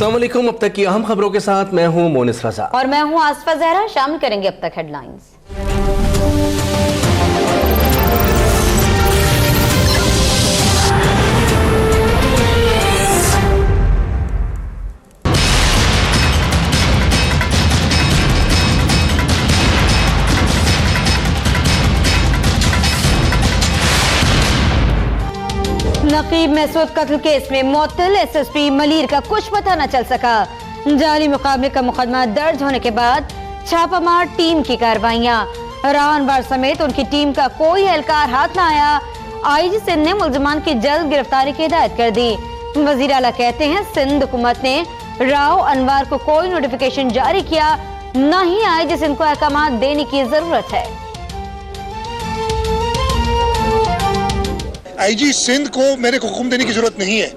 अस्सलाम वालेकुम। अब तक की अहम खबरों के साथ मैं हूं मोनिस रजा और मैं हूं आसफा जहरा। शामिल करेंगे अब तक हेडलाइंस। नकीब महसूद कत्ल केस में मुअत्तल एसएसपी मलिर का कुछ पता न चल सका। जाली मुकाबले का मुकदमा दर्ज होने के बाद छापामार टीम की कार्रवाइयां। रावनबार समेत उनकी टीम का कोई एहलकार हाथ न आया। आईजी सिंध ने मुल्जिमान की जल्द गिरफ्तारी की हिदायत कर दी। वजीर आला कहते हैं सिंध हुकूमत ने राव अनवर को कोई नोटिफिकेशन जारी किया न ही आईजी सिंध को अहकाम देने की जरूरत है। आईजी सिंध को मेरे को हुक्म देने की जरूरत नहीं है।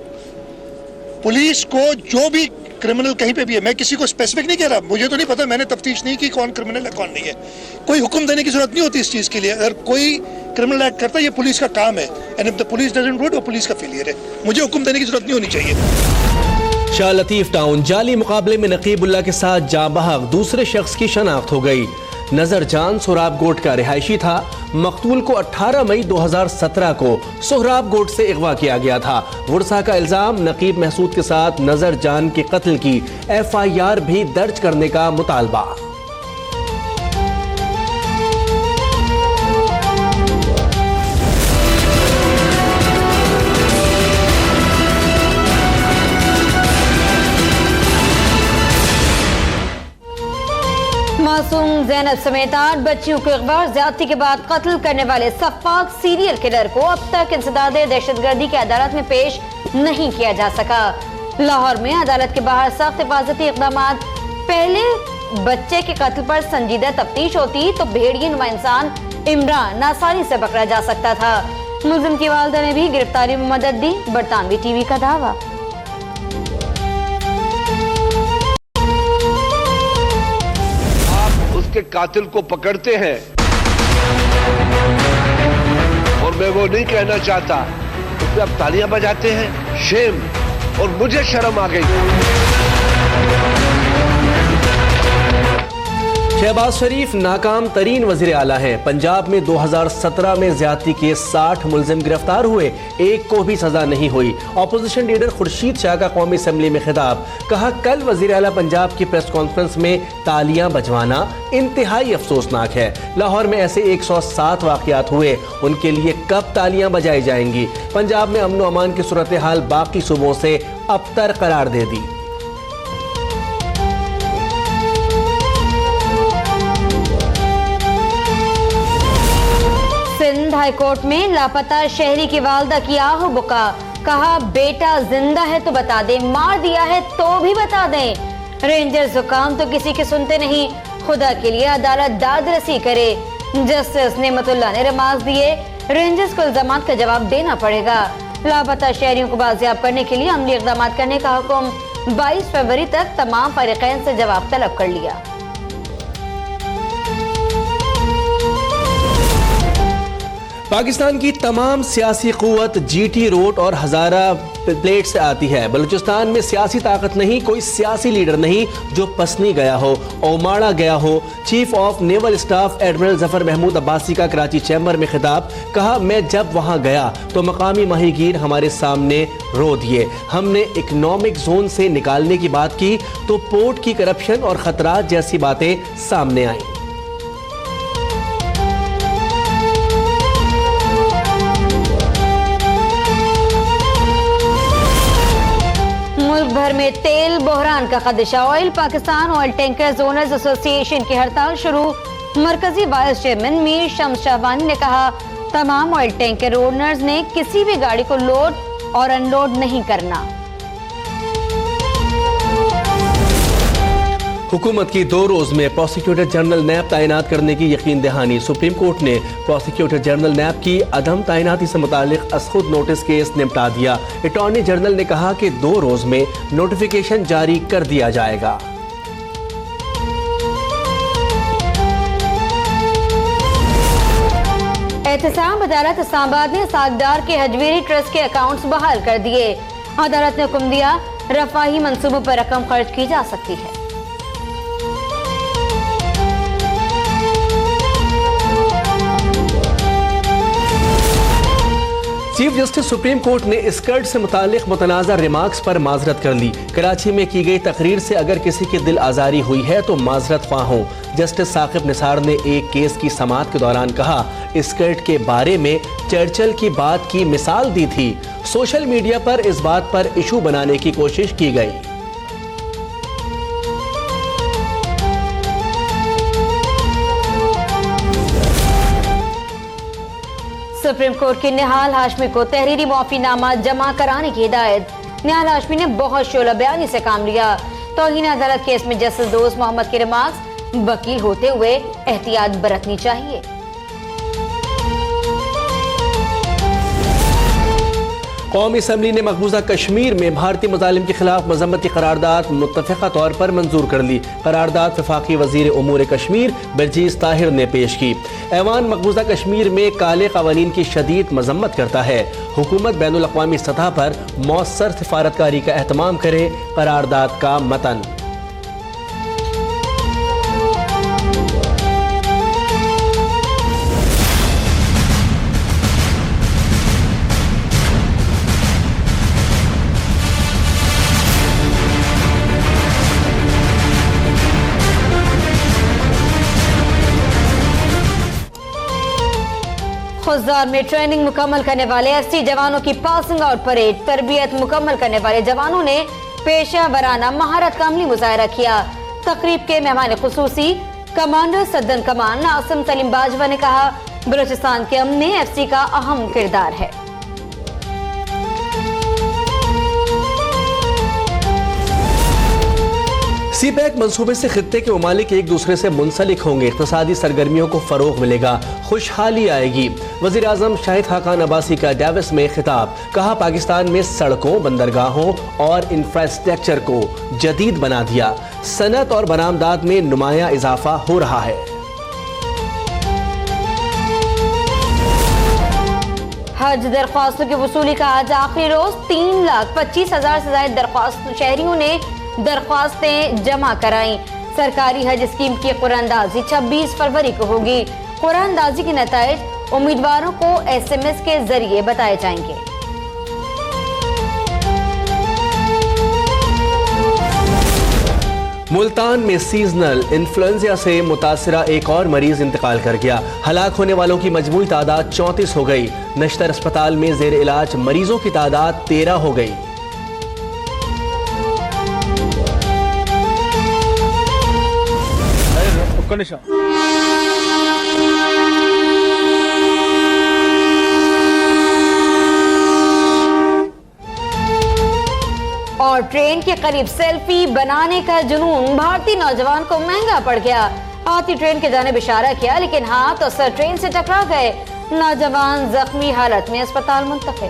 पुलिस को जो भी क्रिमिनल कहीं पे भी है, मैं किसी को स्पेसिफिक नहीं कह रहा, मुझे तो नहीं पता, मैंने तफ्तीश नहीं की कौन क्रिमिनल है कौन नहीं है। कोई हुक्म देने की जरूरत नहीं होती इस चीज के लिए। अगर कोई क्रिमिनल एक्ट करता है ये पुलिस का काम है, and if the police doesn't do it वो पुलिस का फेलियर है। मुझे हुक्म देने की जरूरत नहीं होनी चाहिए। शाह लतीफ टाउन जाली मुकाबले में नकीबुल्लाह के साथ जाबहक दूसरे शख्स की शनाख्त हो गई। नजर जान सोहराब गोट का रिहायशी था। मकतूल को 18 मई 2017 को सोहराब गोट से अगवा किया गया था। वुरसा का इल्जाम नकीब महसूद के साथ नजर जान के कत्ल की FIR भी दर्ज करने का मुतालबा। मासूम ज़ैनब समेत 8 बच्चियों को अगवा और ज्यादती के बाद कत्ल करने वाले सफाक सीरियल किलर को अब तक इंसदाद दहशतगर्दी की अदालत में पेश नहीं किया जा सका। लाहौर में अदालत के बाहर सख्त हिफाजती इक़दाम। पहले बच्चे के कत्ल पर संजीदा तफ्तीश होती तो भेड़िए नुमा इंसान इमरान आसानी से पकड़ा जा सकता था। मुल्जिम की वालिदा ने भी गिरफ्तारी में मदद दी। बरतानवी TV का दावा। के कातिल को पकड़ते हैं और मैं वो नहीं कहना चाहता, तो फिर आप तालियां बजाते हैं। शेम, और मुझे शर्म आ गई। शहबाज शरीफ नाकाम तरीन वजीर आला है। पंजाब में 2017 में ज्यादती के 60 मुल्जिम गिरफ्तार हुए, एक को भी सजा नहीं हुई। ऑपोजिशन लीडर खुर्शीद शाह का कौमी असम्बली में खिताब। कहा कल वजीर आला पंजाब की प्रेस कॉन्फ्रेंस में तालियां बजवाना इंतहाई अफसोसनाक है। लाहौर में ऐसे 107 वाकयात हुए, उनके लिए कब तालियां बजाई जाएंगी। पंजाब में अमन व अमान की सूरत हाल बाकी सूबों से अबतर करार दे दी। सिंध हाई कोर्ट में लापता शहरी की वालिदा की आहो बुका। कहा बेटा जिंदा है तो बता दे, मार दिया है तो भी बता दें। रेंजर्स हुकाम तो किसी के सुनते नहीं, खुदा के लिए अदालत दाद रसी करे। जस्टिस नेमतुल्लाह ने रमाज दिए, रेंजर्स को इल्जामात का जवाब देना पड़ेगा। लापता शहरियों को बाजियाब करने के लिए अमली इक़दाम करने का हुक्म। 22 फरवरी तक तमाम फरीक़ैन से जवाब तलब कर लिया। पाकिस्तान की तमाम सियासी क़ुव्वत GT रोड और हज़ारा प्लेट से आती है। बलूचिस्तान में सियासी ताकत नहीं, कोई सियासी लीडर नहीं जो पसनी गया हो, ओमाड़ा गया हो। Chief of naval staff admiral Zafar Mahmood Abbasi का कराची चैम्बर में खिताब। कहा मैं जब वहाँ गया तो मकामी माहीगीर हमारे सामने रो दिए। हमने इकनॉमिक जोन से निकालने की बात की तो पोर्ट की करप्शन और खतरात जैसी बातें सामने आई। भर में तेल बहरान का खदशा। Oil Pakistan oil tankers owners association की हड़ताल शुरू। मरकजी वाइस चेयरमैन मीर शम्स शाहबानी ने कहा तमाम ऑयल टैंकर ओनर्स ने किसी भी गाड़ी को लोड और अनलोड नहीं करना। हुकूमत की 2 रोज में प्रोसिक्यूटर जनरल नैब तैनात करने की यकीन दहानी। सुप्रीम कोर्ट ने प्रोसिक्यूटर जनरल नैब की अदम तैनाती से मुतालिक असखुद नोटिस केस निपटा दिया। अटॉर्नी जनरल ने कहा कि 2 रोज में नोटिफिकेशन जारी कर दिया जाएगा। एहतसाब अदालत इस्लामाबाद ने सागदार के हजवीरी ट्रस्ट के अकाउंट्स बहाल कर दिए। अदालत ने हुक्म दिया रफाही मंसूबों पर रकम खर्च की जा सकती है। चीफ जस्टिस सुप्रीम कोर्ट ने स्कर्ट से मुतालिक मुतनाज़ा रिमार्क्स पर माजरत कर ली। कराची में की गई तकरीर से अगर किसी की दिल आज़ारी हुई है तो माजरत ख्वाह हो। जस्टिस साकिब निसार ने एक केस की समाअत के दौरान कहा, स्कर्ट के बारे में चर्चिल की बात की मिसाल दी थी। सोशल मीडिया पर इस बात पर इशू बनाने की कोशिश की गई। सुप्रीम कोर्ट की निहाल हाशमी को तहरीरी मुआफीनामा जमा कराने की हिदायत। निहाल हाशमी ने बहुत शोला बयानी से काम लिया। तौहीन अदालत केस में जस्टिस दोस्त मोहम्मद के रिमार्क्स, वकील होते हुए एहतियात बरतनी चाहिए। कौमी असम्बली ने मकबूजा कश्मीर में भारतीय मुजालिम के खिलाफ मजम्मती करारदाद मुत्तफ़िक़ा तौर पर मंजूर कर ली। करारदाद वफाकी वज़ीर उमूर कश्मीर बरजीज़ ताहिर ने पेश की। ऐवान मकबूजा कश्मीर में काले क़वानीन की शदीद मजम्मत करता है। हुकूमत बैनुल अक़वामी सतह पर मौसर सिफारतकारी का एहतमाम करे। करारदाद का मतन। खुजदार में ट्रेनिंग मुकम्मल करने वाले एसटी जवानों की पासिंग आउट परेड। तरबियत मुकम्मल करने वाले जवानों ने पेशा वराना महारत का अमली मुजाहरा किया। तकरीब के मेहमान खुसूसी कमांडर सद्दन कमान आसिम सलीम बाजवा ने कहा, बलूचिस्तान के अमन में एफसी का अहम किरदार है। सीपैक मंसूबे से खित्ते के ममालिक एक दूसरे से मुंसलिक होंगे। इक़्तिसादी सरगर्मियों को फरोग मिलेगा, खुशहाली आएगी। वज़ीर आज़म शाहिद खाकान अब्बासी का डावोस में खिताब। कहा, पाकिस्तान में सड़कों, बंदरगाहों और इंफ्रास्ट्रक्चर को जदीद बना दिया। सनत और बरामदात में नुमाया इजाफा हो रहा है। हज दरख्वास्तों की वसूली का आज आखिरी रोज। 3,25,000 से ज्यादा दरख्वास्त शहरियों ने दरख्वास्तें जमा कराई। सरकारी हज स्कीम की कुरानंदाजी 26 फरवरी को होगी। कुरानंदाजी के नताइज उम्मीदवारों को SMS के जरिए बताए जाएंगे। मुल्तान में सीजनल इन्फ्लुएंजा से मुतासरा एक और मरीज इंतकाल कर गया। हलाक होने वालों की मजमूई तादाद 34 हो गई। नश्तर अस्पताल में जेर इलाज मरीजों की तादाद 13 हो गई। और ट्रेन के करीब सेल्फी बनाने का जुनून भारतीय नौजवान को महंगा पड़ गया। आती ट्रेन के जानिब इशारा किया, लेकिन हाथ और सर ट्रेन से टकरा गए। नौजवान जख्मी हालत में अस्पताल मुंतकिल।